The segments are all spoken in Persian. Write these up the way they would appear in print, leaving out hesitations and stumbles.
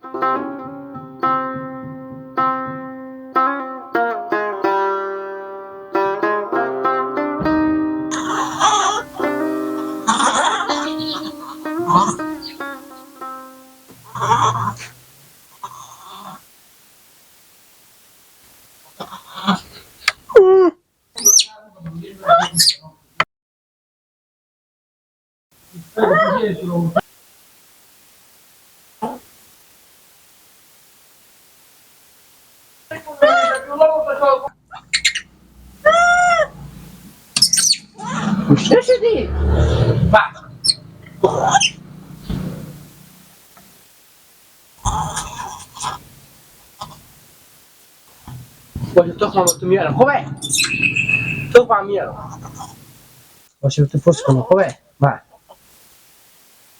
چه شدی؟ باشه تخمم میارم خوبه؟ تخمم میارم باشه تو پست کنم خوبه؟ بله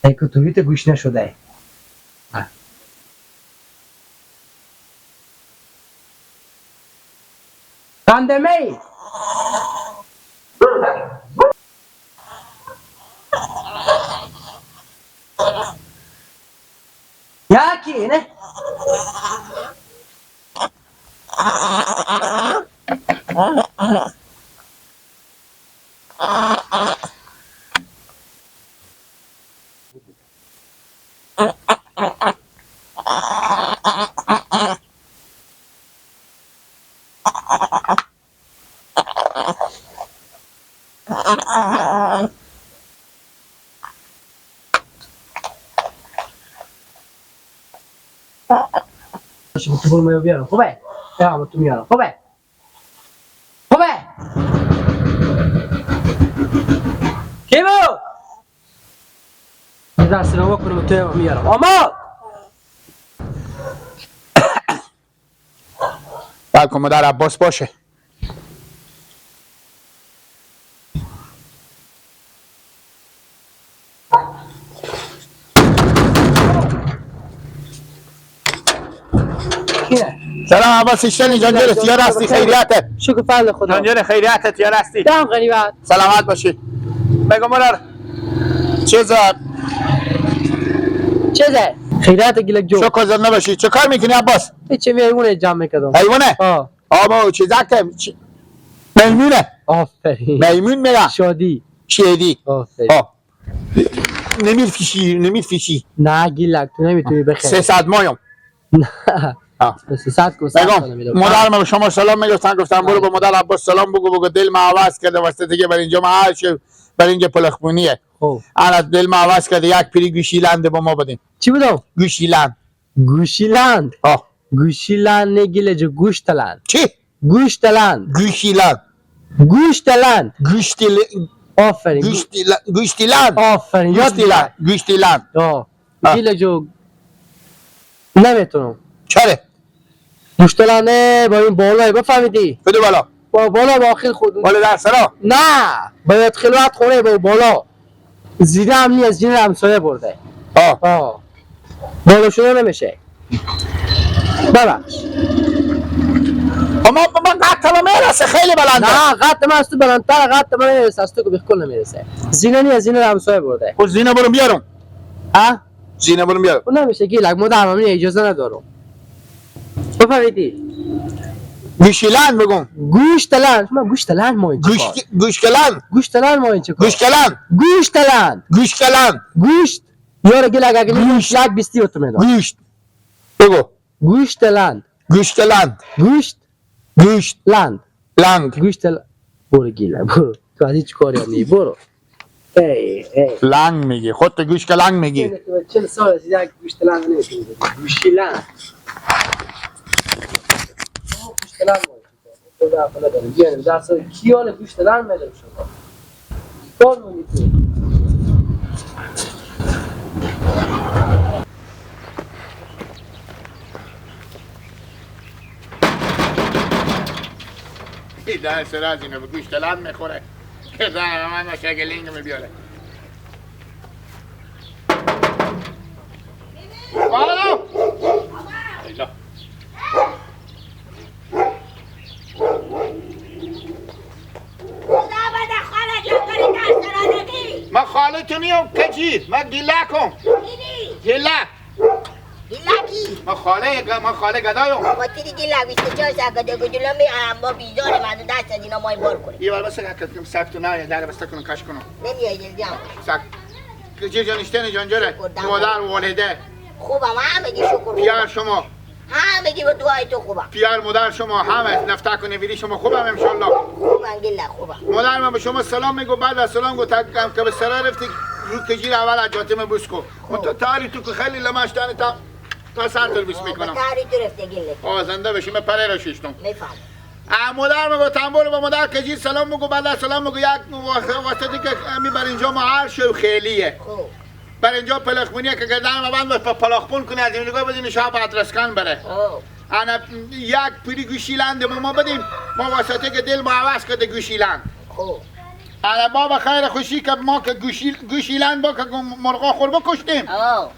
ای که توییت گوش نشده قندمه یکی نه باشه تو برو میو بیارم خوبه؟ یا تو میارم خوبه؟ خوبه؟ کی برو؟ دست رو بکنم تو میارم اما بلکه مادر عباس باشه. کیه؟ سلام عباس اشتنی جانجرت یا راستی خیریتت. شکر فضل خدا جانجر خیریتت یا راستی. دم غریبت سلامت باشی. بگو مادر چیزا چه خیرات گلک جو شکر زنده باشی. چه کار میکنی عباس؟ چه میمونه جمع میکردم حیوانه؟ آبا چیزا که میمونه. آفرین میمون میرا شادی شیدی. آفرین نمیرفیشی نه گلک تو نمیتونی بخیر 300 مایم. نه 300 کو 100 بگم مادر به شما سلام میگفتن گفتم برو به مادر عباس سلام بگو دل ما عوض کرده واسه دیگه بر اینجا ما بر اینجا پلخمونیه. انا دل ما عوض کرده یک پری گوشیلند با ما بدین. چی بودم؟ گوشیلند. گوشیلند گوشیلند نگیله جو گوشتلند چی؟ گوشتلند گوشیلند گوشتلند آفرین گوشتیلند آفرین گوشتیلند گیله جو نمیتونم چرا؟ گوشتلنده با این بالای بفهمیدی؟ بده بالا با بالا با آخر خود بالا در سرا نه باید خلوت خونه با بالا زیده هم نیست زیده همسایه برده بالا شده نمیشه ببخش اما من قطع میرسه خیلی بلنده. نه قطع من از تو بلندتر قطع من نمیرسه از تو که بخکل نمیرسه زینه نیست زینه همسایه برده خود زینه برو بیارم زینه برو بیارم اون نمیشه گیلک مدرم همین اجازه ندارم بفهمیدی گوشیلند بگم گوشتلند من گوشتلند ما این چه گوشکلند گوشتلند ما این چه گوشکلند گوشتلند گوشکلند گوشت یاره گیلک اگه گوشت یک بیستی رو تو میدم گوشت بگو گوشتلند گوشتلند گوشت گوشت لند لند گوشتلند برو گیلک برو تو از هیچ کاری هم نی برو ای لنگ میگی خودت گوشکلند میگی 40 سال از یک گوشتلند نمیتونی گوشتلند گوشتلند خدا خدا داره بیاریم در سال کیان گوشتلند میدم شما کار میتونی در سر از اینو به گوشتلند میخوره که زن من مشاگلینگ میبیاره بالا ایلا ما خالتونیم کجی ما گیلا کن گیلا گیلا کی چی؟ ما خاله گدایم. خاطر دیگه لویسته چای ساکده گدولا می ما بیزار من دست از اینا مای بار کنیم. یه بار بس که سخت نه در بس کنم کاش کنم. نمیای جلدیم. سخت. که جانشتن جانجره. مادر والده. خوبم همگی شکر. پیار شما. همگی به دعای تو خوبم. پیار مادر شما همه نفتا کنه ویری شما خوبم ان شاء الله. خوبم گله خوبم. مادر من به شما سلام میگو بعد از سلام گو تا که به سر رفتی رو کجیر اول از جاتم بوسکو. من تاری تو که خیلی لماشتن تا سر تربیس میکنم. تاری تو رفته گله. زنده بشیم پره رو شیشتم. میفهم. مادر میگو تنبول با مادر کجیر سلام میگو بعد از سلام میگو یک واسطه که می بر اینجا ما عرش و خیلیه. خوب. بر اینجا پلخمونیه که گردن ما بند پلاخپون کنه از این نگاه بدین شاب ادرسکن بره. انا یک پری گوشیلند ما بدیم ما واسطه که دل ما عوض کرده گوشیلند. خوب. انا بابا خیر خوشی که ما که گوشیلند با که مرغا خور بکشتیم.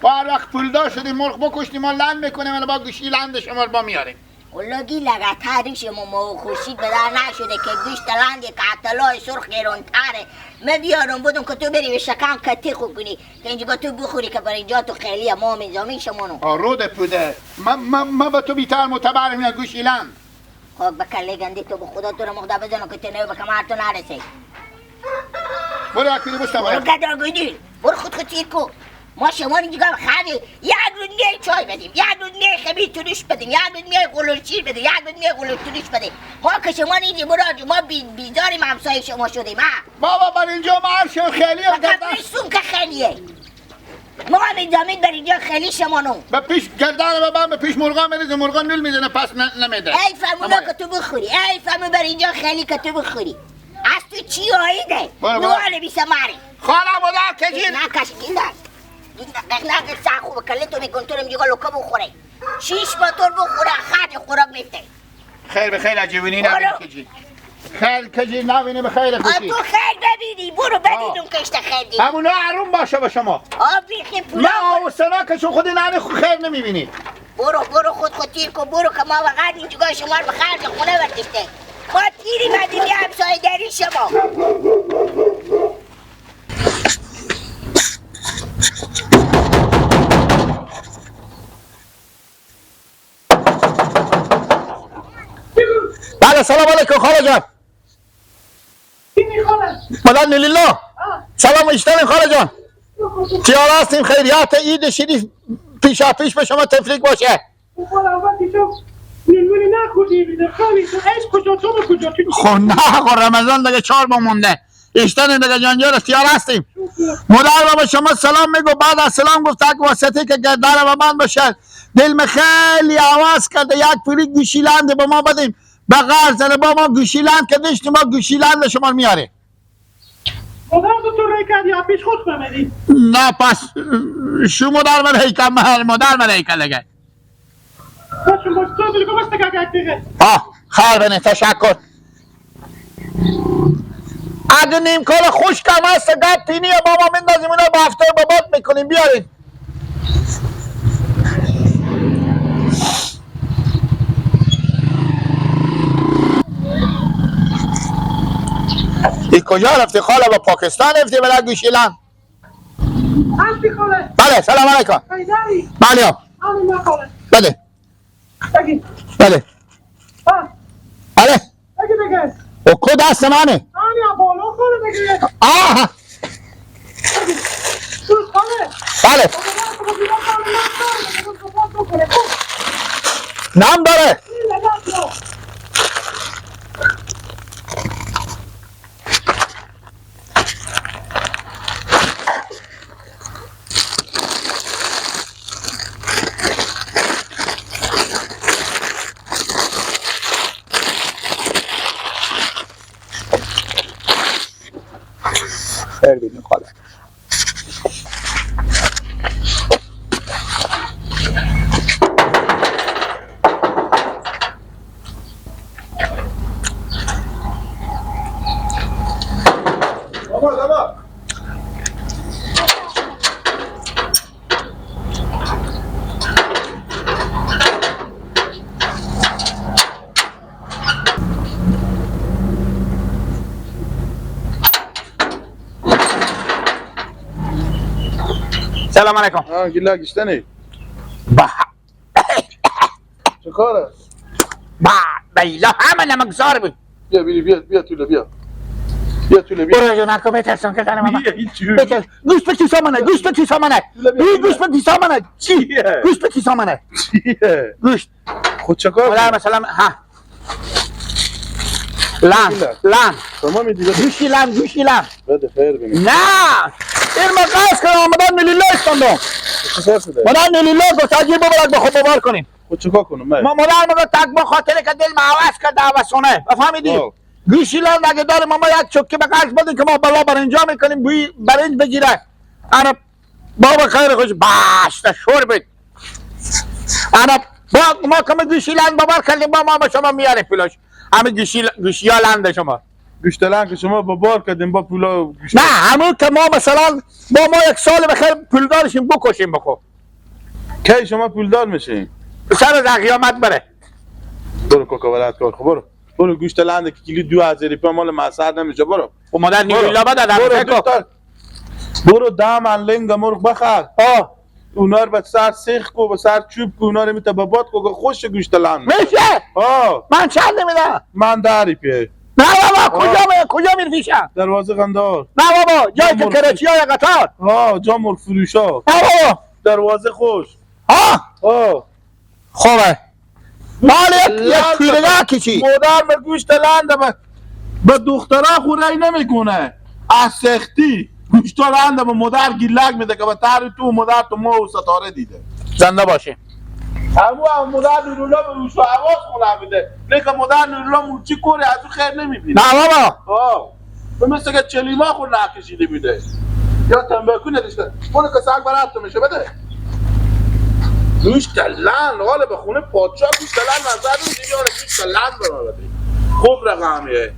هر وقت پولدار شدیم مرغ بکشتیم ما لند میکنیم و با گوشیلند شما با میاریم. ولگی لگه تاریش ما خوشید به در نشده که گوشت لنگ کاتلای سرخ گرونتره من بیارم بودم که تو بری به شکم کتی خوب کنی که اینجا تو بخوری که برای جا تو خیلی ما میزامی شمانو روده پوده ما به تو بیتر متبرم یا گوشیلند. خب بکله گنده تو به خدا تو رو مخدا بزنو که تنه به کمر تو نرسی. برو اکیلی بشتم برو گدر گویدی برو خود تیر کن. ما شما اینجا خیلی یک دنیای چای بدیم یک دنیای خمیر تونش بدیم یک دنیای قلوچیر بدیم یک دنیای قلوچونش بدیم ما که شما نیدیم براجو ما بیزاریم همسایه شما شدیم بابا بر اینجا ما عرش و خیلیه فقط نیستون که خیلیه ما هم اینجامید بر اینجا خیلی شما نو به پیش گردن و من به پیش مرغا میریزه مرغا نول میزنه پس نمیده ای فرمونا که تو بخوری ای فرمون بر اینجا خیلی که تو بخوری از تو چی آیده نواله بیسماری خاله مادر کجید نکش گیلن نقل سا خوب کلی تو میکن تو نمیگه لکه بخوره 6 موتور بخوره خرد خوراک میفته خیر به خیر عجیبونی نبینی کجی خیر کجی نبینی به خیر خوشی تو خیر ببینی برو ببینم کشت خیر دی همونا عروم باشه به شما بیخی پولا نه آوستنا که شو خودی نمی خیر نمیبینی برو خود تیر کن برو که ما وقت اینجا شما رو به خرج خونه بردشته ما تیری بدیم یه همسایه داری شما بله سلام علیکم خاله جان مدن لیلا سلام اشترین خاله جان چیار هستیم خیریات عید شریف پیشا پیش به شما تفریق باشه خب نه خب رمضان دیگه 4 ماه مونده اشترین دیگه جانجار اختیار هستیم مادر به شما سلام میگو بعد از سلام گفت که واسطه که گردن و بند باشه دل خیلی عوض کرده یک پوری گوشیلند به ما بدیم به غرض با ما گوشیلند که داشتیم ما گوشیلند شما میاره مادر تو رای کردی یا پیش خود بمدی نه پس شو مادر من هیکل مادر من هیکل لگه شما تو دیگه بسته که دیگه خیر بنه تشکر اگه نیم کار خوش کم هست گپ پینی یا بابا مندازیم اونا با هفته بابات میکنیم بیارید ای کجا رفتی خاله با پاکستان رفتی بلا گوشیلند هستی خاله بله سلام علیکم ایداری بله آنی خاله بله بگی بله بله بگی بگی و کد دست منه آنی بالا خاله بگی آه دوست خاله بله نام داره خیر بینیم خاله بابا سلام علیکم گیلا گشتنی چه کاره؟ بیلا همه نمکزار بود. بیا توله بیا توله بیا. برو جو نکو بترسون که دارم بیا هیچ بترس. گوشت به کیسا منه گوشت به کیسا منه گوشت به کیسا منه چیه؟ گوشت به کیسا منه چیه؟ گوشت خود چه کار مادر مثلا ها لان شما میدی گوشی لان بده خیر بینیم. نه این مقاس که آمدن نلیلا استاندم چه کار شده؟ مادر نلیلا گفت اجیب ببرد به خود ببار کنیم خود چه کار کنم؟ ما مادر مگه تک با خاطر که دل معوض کرده عوضونه فهمیدی؟ گوشی لان اگه داره ما یک چوکی به قرض بدیم که ما بلا برنجا میکنیم بوی برنج بگیره انا بابا خیر خوش باش شور بید انا ما کم گوشی لان ببار کردیم با ما شما میاره پولاش همه گوشی ها لنده شما گوشتلن که شما با بار کردیم با پولا نه همون که ما مثلا با ما یک سال بخیر پولدارشیم بکشیم بخو کی شما پولدار میشین؟ سر از قیامت بره برو کوکا ولد کار خب برو گوشتلن که کیلو 2000 روپیه مال مسعد نمیشه برو و مادر نیلا بده برو دام لنگ مرغ بخر اونا رو به سر سیخ کو به سر چوب کو اونا رو میته به باد کو خوش گوشتلن میشه من چند نمیدم من 10 روپیه نه بابا کجا میرفیشم دروازه قندار نه بابا جایی که کرچی های قطار جا مرغ فروشا نه بابا دروازه خوش خوبه مال یک پیرگاه کشی مادر به گوشتلن به دخترها خوری نمیکنه از سختی گوشتلن به مادر گیلک میده که به تر تو مادر تو ما و ستاره دیده زنده باشه هم مادر نورولا به روش و حواس خونه میده لیکن مادر نورولا موچی کوره از او خیر نمیبینه نه بابا به مثل که چلیما خود نکشیده میده یا تنبکو نداشته اونو که سنگ برات میشه بده گوشتلن حالا به خونه پادشاه گوشتلن نظر رو دیگه آره گوشتلن برده خوب رقمیه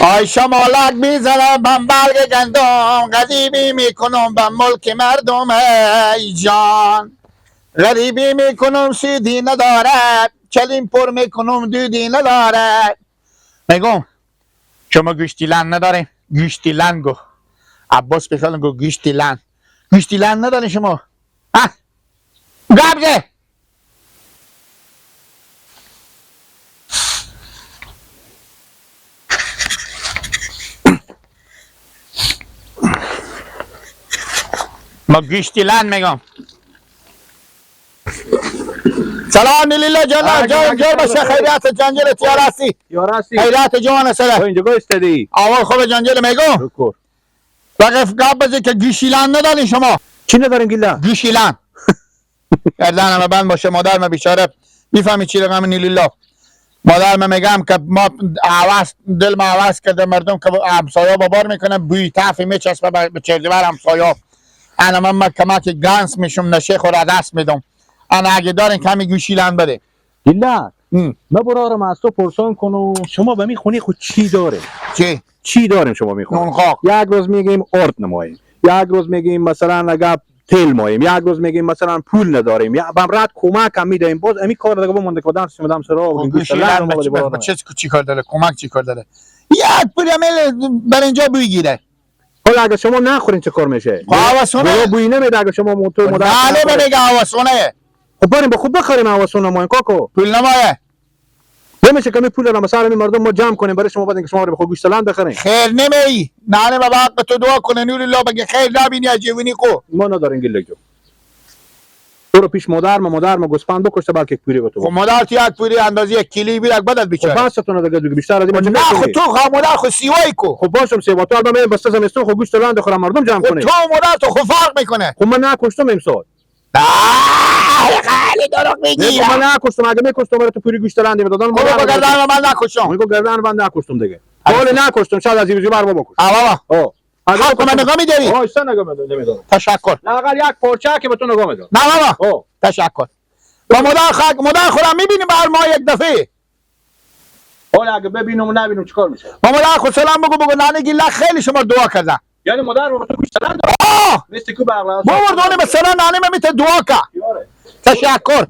آی شمالک میزنم بم برگ گندم غریبی میکنم بم ملک مردم ای جان غریبی میکنم سودی ندارد چلیم پر میکنم دودی ندارد میگم شما گوشتی لن نداریم گوشتی لن گو عباس بخوالن گو گوشتی لن نداریم شما گبزه ما گوشتی لن میگم سلام لیلا جان باشه خیریت جنجل تیارستی خیریت جوان سره اینجا استدی اول خوب جنجل میگم وقف گاب بزی که گوشیلن ندارین شما چی ندارین گیلا گوشیلن گردن بند باشه مادر ما بیچاره میفهمی چی رقم لیلا مادر من میگم که ما دل ما عوض کرده مردم که همسایا بابار میکنن بوی تفی میچسبه به چردیور همسایا انا من کمک گانس میشم نشه خور دست میدم انا اگه دارین کمی گوشیلن بده گیلا ما برارم از تو پرسان کنم شما به می خونی خود چی داره چی داریم شما میخونیم نون خاک یک روز میگیم ارد نماییم یک روز میگیم مثلا اگه تیل ماییم یک روز میگیم مثلا پول نداریم یا بمرات کمک هم میدیم باز امی کار دیگه مونده که دانش میدم سرا گوشیلن چی کار داره کمک چی کار داره یک پول بر اینجا بگیره حالا اگه شما نخورین چه کار میشه هواسونه بوی نمیده اگه شما موتور مدار نه بمیگه هواسونه خب بریم به خوب بخریم هواسونه ما کاکو پول نمایه نمیشه که می پول رو مثلا مردم ما جمع کنیم برای شما بدین که شما رو به خود گوشتلند بخرین خیر نمی نه بابا حق تو دعا کنه نور الله بگه خیر نبینی عجیبونی کو ما نداریم گله جو برو پیش مادر ما گوسفند بکشته بلکه یک پوری به تو خب مادر تو یک پوری اندازی یک کیلویی بیرک بدت بیچاره خب بستون دیگه بیشتر از این نه خب تو مادر خود سیوایی کو خب باشم سیوا تو البته بس زمستون خب گوشتلند بخورم مردم جمع کنه تو مادر تو خب فرق میکنه خب من نکشتم امسال خیلی دروغ میگی من نکشتم اگه میکشتم برای تو پوری گوشتلند میدادن خب گردن من نکشم میگم گردن من نکشتم دیگه حالا نکشتم شاید از این بار بکش بابا حق من نگاه میداری اصلا نگاه نمیدارم تشکر لااقل یک پارچه که به تو نگاه میدارم نه بابا تشکر با مادر خودم میبینیم بر ما یک دفعه حالا اگه ببینم و نبینم چیکار میشه با مادر خود سلام بگو نانی گیلا خیلی شما دعا کردن یعنی مادر رو تو گوشتلند نیستی که بغلا بابا دونه به سلام نانی میته دعا که تشکر